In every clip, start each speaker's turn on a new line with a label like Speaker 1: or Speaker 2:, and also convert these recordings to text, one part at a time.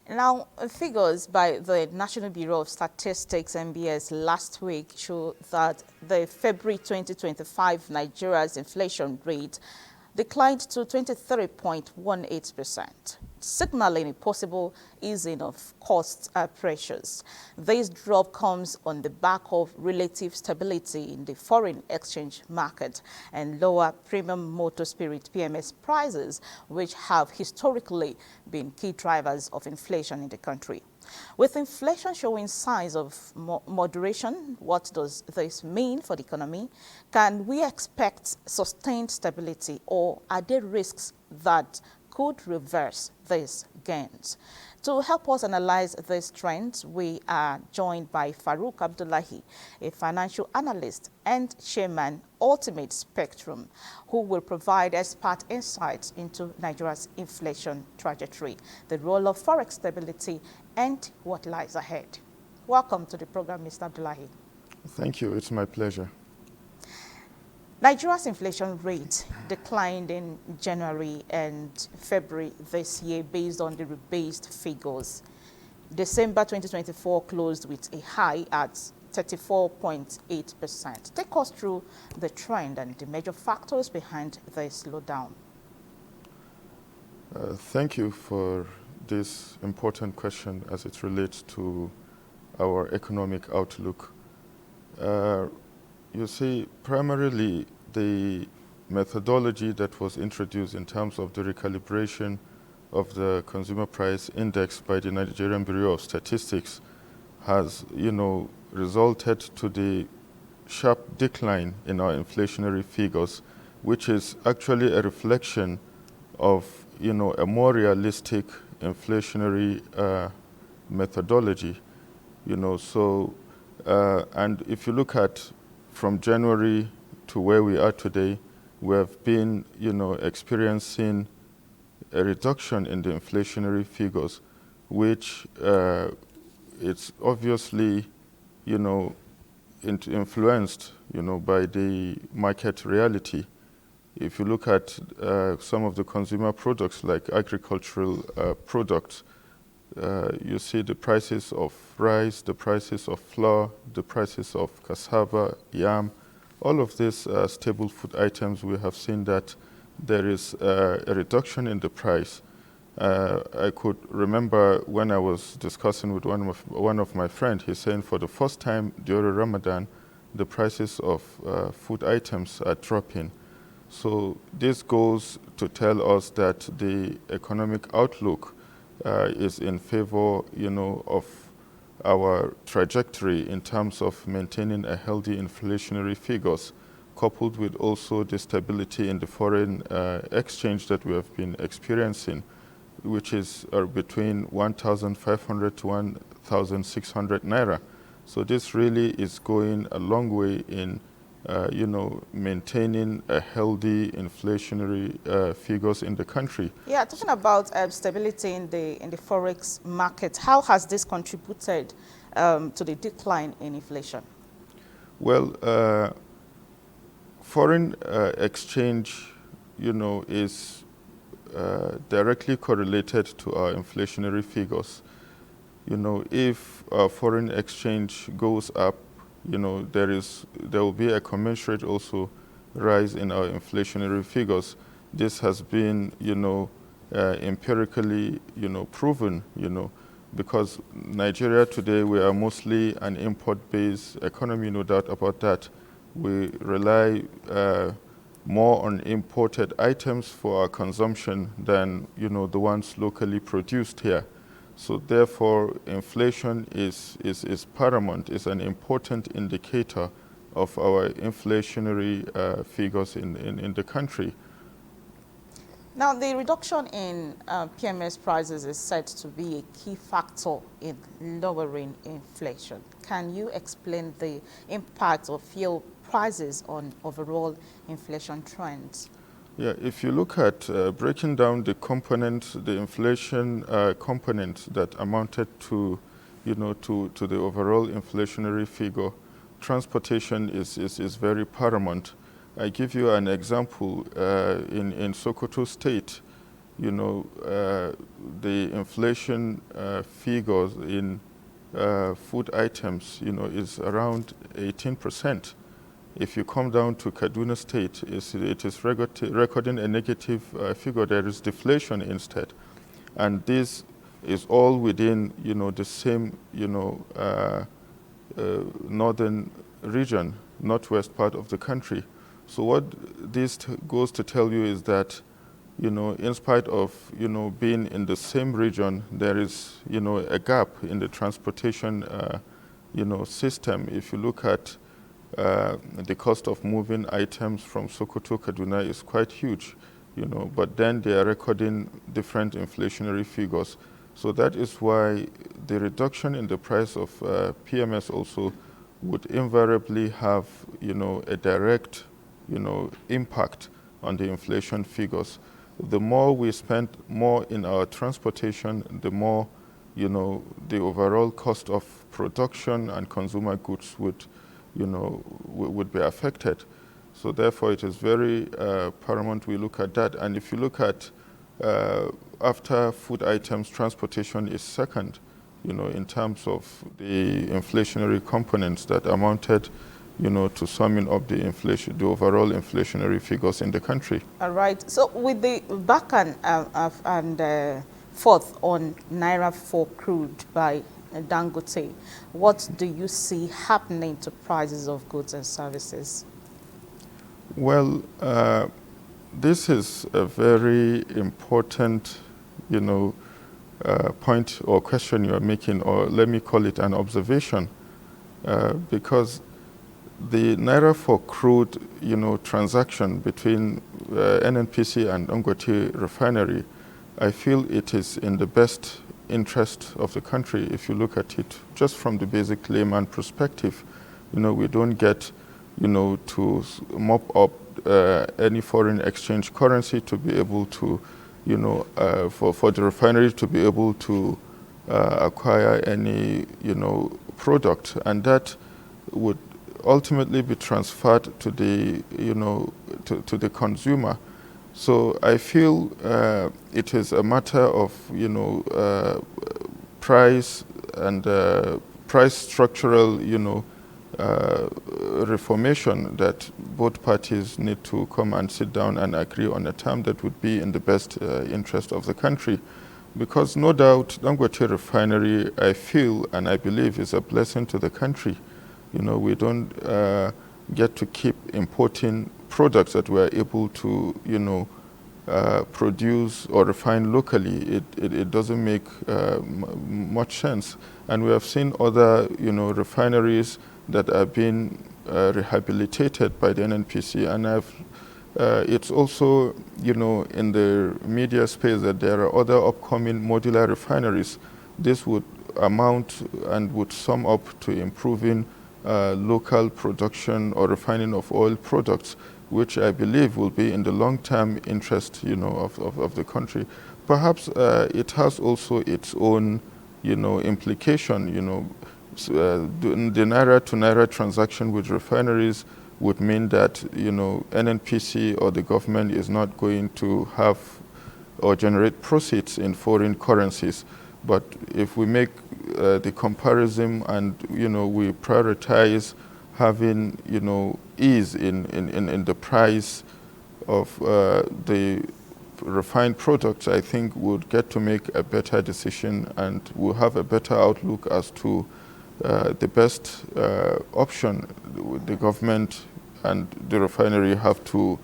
Speaker 1: Now, figures by the National Bureau of Statistics (NBS) last week show that the February 2025 Nigeria's inflation rate declined to 23.18%, signaling a possible easing of cost pressures. This drop comes on the back of relative stability in the foreign exchange market and lower premium motor spirit PMS prices, which have historically been key drivers of inflation in the country. With inflation showing signs of moderation, what does this mean for the economy? Can we expect sustained stability, or are there risks that could reverse these gains? To help us analyze these trends, we are joined by Farouk Abdullahi, a financial analyst and chairman, Ultimate Spectrum, who will provide expert insights into Nigeria's inflation trajectory, the role of Forex stability, and what lies ahead. Welcome to the program, Mr. Abdullahi.
Speaker 2: Thank you. It's my pleasure.
Speaker 1: Nigeria's inflation rate declined in January and February this year based on the rebased figures. December 2024 closed with a high at 34.8%. Take us through the trend and the major factors behind the slowdown.
Speaker 2: Thank you for this important question as it relates to our economic outlook. You see, primarily the methodology that was introduced in terms of the recalibration of the consumer price index by the Nigerian Bureau of Statistics has, resulted to the sharp decline in our inflationary figures, which is actually a reflection of, a more realistic inflationary methodology, and if you look at from January to where we are today, we have been, experiencing a reduction in the inflationary figures, which it's obviously, influenced, by the market reality. If you look at some of the consumer products like agricultural products, you see the prices of rice, the prices of flour, the prices of cassava, yam, all of these staple food items, we have seen that there is a reduction in the price. I could remember when I was discussing with one of my friends, he's saying for the first time during Ramadan, the prices of food items are dropping. So this goes to tell us that the economic outlook is in favor, of our trajectory in terms of maintaining a healthy inflationary figures, coupled with also the stability in the foreign exchange that we have been experiencing, which is between 1,500 to 1,600 naira. So this really is going a long way in maintaining a healthy inflationary figures in the country.
Speaker 1: Yeah, talking about stability in the forex market, how has this contributed to the decline in inflation?
Speaker 2: Well, foreign exchange, is directly correlated to our inflationary figures. If foreign exchange goes up, there will be a commensurate also rise in our inflationary figures. This has been, empirically, proven, because Nigeria today, we are mostly an import-based economy, no doubt about that. We rely more on imported items for our consumption than, the ones locally produced here. So therefore, inflation is paramount, is an important indicator of our inflationary figures in the country.
Speaker 1: Now, the reduction in PMS prices is said to be a key factor in lowering inflation. Can you explain the impact of fuel prices on overall inflation trends?
Speaker 2: Yeah, if you look at breaking down the components, the inflation components that amounted to, to the overall inflationary figure, transportation is very paramount. I give you an example. In Sokoto State, the inflation figures in food items, is around 18%. If you come down to Kaduna State, it is recording a negative figure. There is deflation instead. And this is all within, the same, northern region, northwest part of the country. So what this goes to tell you is that, in spite of, being in the same region, there is, a gap in the transportation, system. If you look at the cost of moving items from Sokoto, Kaduna is quite huge, but then they are recording different inflationary figures. So that is why the reduction in the price of PMS also would invariably have, a direct, impact on the inflation figures. The more we spend more in our transportation, the more, the overall cost of production and consumer goods would be affected. So therefore, it is very paramount we look at that. And if you look at after food items, transportation is second, in terms of the inflationary components that amounted, to summing up the overall inflationary figures in the country.
Speaker 1: All right. So with the back and forth on Naira for crude by Dangote, what do you see happening to prices of goods and services?
Speaker 2: Well, this is a very important, point or question you are making, or let me call it an observation, because the Naira for crude, transaction between NNPC and Dangote refinery, I feel it is in the best interest of the country. If you look at it just from the basic layman perspective, we don't get, to mop up any foreign exchange currency to be able to, for the refinery to be able to acquire any, product, and that would ultimately be transferred to the, to the consumer. So I feel it is a matter of, price and price structural, reformation that both parties need to come and sit down and agree on a term that would be in the best interest of the country. Because no doubt Dangote refinery, I feel and I believe, is a blessing to the country. We don't get to keep importing products that we're able to, produce or refine locally. It doesn't make much sense. And we have seen other, refineries that are being rehabilitated by the NNPC. And it's also, in the media space that there are other upcoming modular refineries. This would amount and would sum up to improving local production or refining of oil products, which I believe will be in the long-term interest, of the country. Perhaps it has also its own, implication. The Naira-to-Naira transaction with refineries would mean that, NNPC or the government is not going to have or generate proceeds in foreign currencies. But if we make the comparison and, we prioritize having, ease in the price of the refined products, I think we'll get to make a better decision and we'll have a better outlook as to the best option. The government and the refinery have to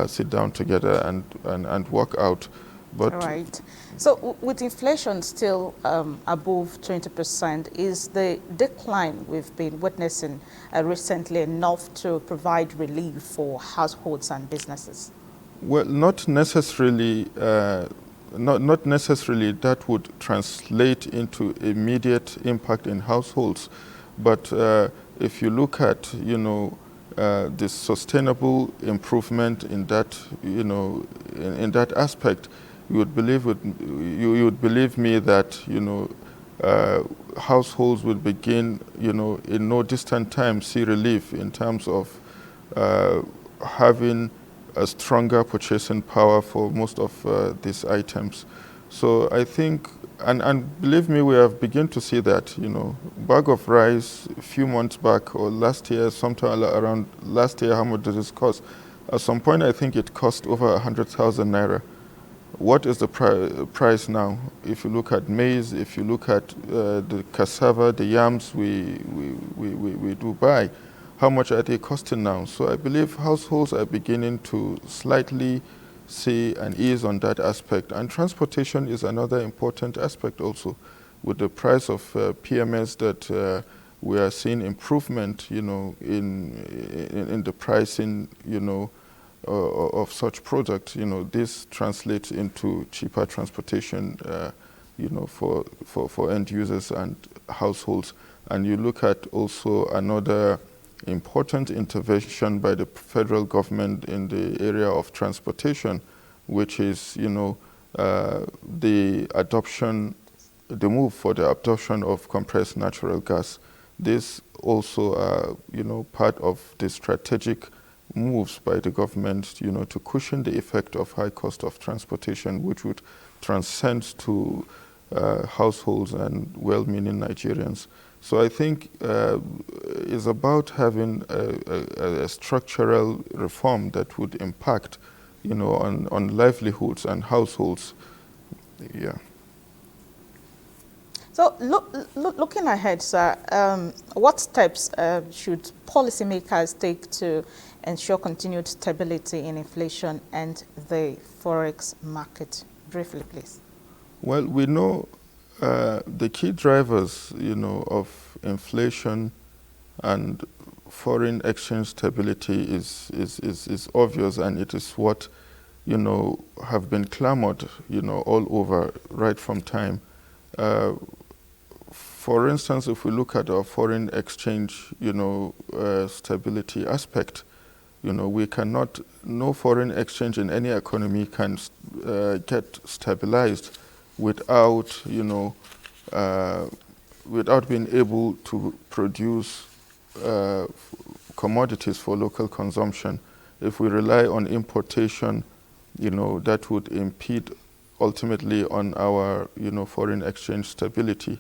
Speaker 2: sit down together and work out. But
Speaker 1: all right. So with inflation still above 20%, is the decline we've been witnessing recently enough to provide relief for households and businesses?
Speaker 2: Well, not necessarily. Not necessarily that would translate into immediate impact in households, but if you look at the sustainable improvement in that in that aspect, you would believe me that households would begin in no distant time see relief in terms of having a stronger purchasing power for most of these items. So I think, and believe me, we have begun to see that, bag of rice a few months back or last year, sometime around last year, how much did it cost? At some point, I think it cost over 100,000 naira. What is the price now? If you look at maize, if you look at the cassava, the yams we do buy, how much are they costing now? So I believe households are beginning to slightly see an ease on that aspect. And transportation is another important aspect also. With the price of PMS that we are seeing improvement, in the pricing, of such products, this translates into cheaper transportation, for end users and households. And you look at also another important intervention by the federal government in the area of transportation, which is, the move for the adoption of compressed natural gas. This also are, part of the strategic moves by the government, to cushion the effect of high cost of transportation, which would transcend to households and well-meaning Nigerians. So I think it's about having a structural reform that would impact, on livelihoods and households. Yeah.
Speaker 1: So looking ahead, sir, what steps should policymakers take to ensure continued stability in inflation and the Forex market? Briefly, please.
Speaker 2: Well, we know the key drivers, of inflation and foreign exchange stability is obvious, and it is what, have been clamored, all over right from time. For instance, if we look at our foreign exchange, stability aspect, no foreign exchange in any economy can get stabilized without, without being able to produce commodities for local consumption. If we rely on importation, that would impede ultimately on our, foreign exchange stability.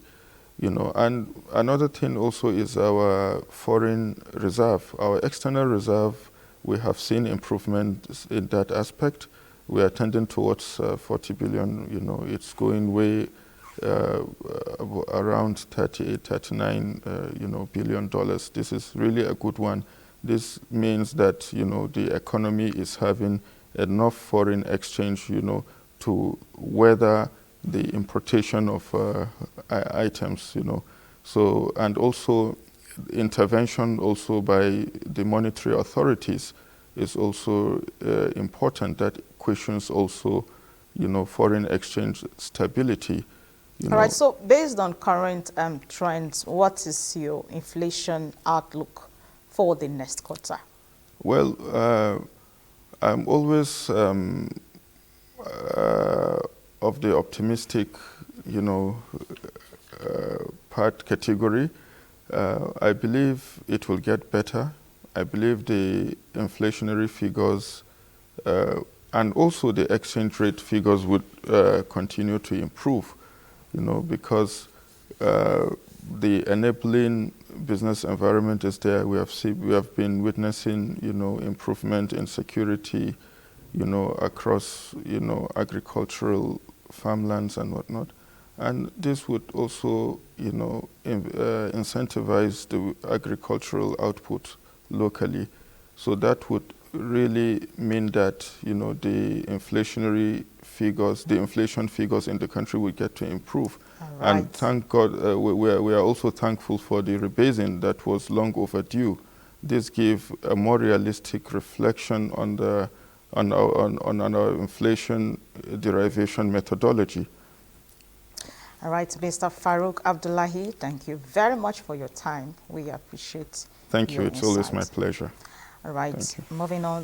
Speaker 2: And another thing also is our foreign reserve, our external reserve. We have seen improvement in that aspect. We are tending towards 40 billion. It's going way around 38, 39, billion dollars. This is really a good one. This means that the economy is having enough foreign exchange, to weather the importation of items, So, and also intervention also by the monetary authorities is also important. That questions also, foreign exchange stability.
Speaker 1: All right, so based on current trends, what is your inflation outlook for the next quarter?
Speaker 2: Well, I'm always of the optimistic, part category. I believe it will get better. I believe the inflationary figures and also the exchange rate figures would continue to improve, because the enabling business environment is there. We have been witnessing, improvement in security, across, agricultural farmlands and whatnot. And this would also, incentivize the agricultural output locally. So that would really mean that, the inflationary figures, the inflation figures in the country would get to improve.
Speaker 1: Right.
Speaker 2: And thank God, we are also thankful for the rebasing that was long overdue. This gave a more realistic reflection on our inflation derivation methodology.
Speaker 1: All right, Mr. Farouk Abdullahi, thank you very much for your time. We appreciate
Speaker 2: Thank you.
Speaker 1: your
Speaker 2: It's always
Speaker 1: insight.
Speaker 2: my pleasure.
Speaker 1: All right, moving on.